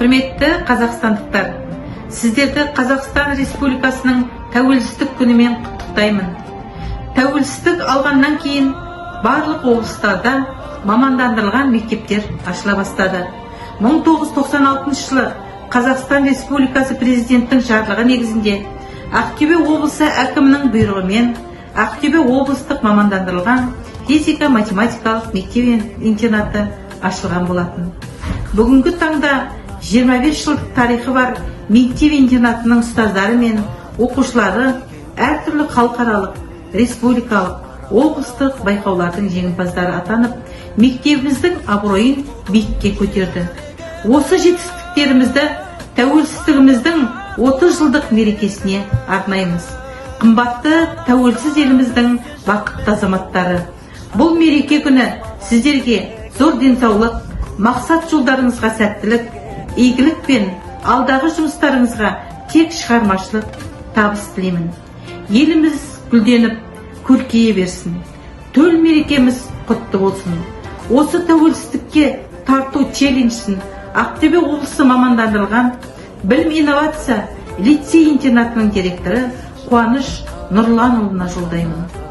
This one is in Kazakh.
Құрметті қазақстандықтар, сіздерді Қазақстан Республикасының тәуелсіздік күнімен құттықтаймын. Тәуелсіздік алғаннан кейін барлық облыстарда мамандандырылған мектептер ашыла бастады. 1996 жылы Қазақстан Республикасы президенттің жарлығы негізінде Ақтөбе облысы әкімінің бұйрығымен Ақтөбе облыстық мамандандырылған физика-математикалық мектеп-интернаты ашылған болатын. Бүгінгі таңда 25 жылдық тарихы бар мектеп-интернатының ұстаздары мен оқушылары әртүрлі халықаралық, республикалық, облыстық байқаулардың жеңімпаздары атанып, мектебіміздің абыройын биікке көтерді. Осы жетістіктерімізді тәуелсіздігіміздің 30 жылдық мерекесіне арнаймыз. Қымбатты тәуелсіз еліміздің бақытты азаматтары, бұл мереке күні сіздерге зор денсаулық, мақсат жолдарыңызға сәттілік, игілік пен алдағы жұмыстарыңызға тек шығармашылық табыс тілеймін. Еліміз гүлденіп, көркейе берсін. Төл мерекеміз құтты болсын. Осы тәуелсіздікке тарту челленджін Ақтөбе облысы мамандандырылған білім инновация лицей-интернатының директоры Қуаныш Нұрланұлына жолдаймын.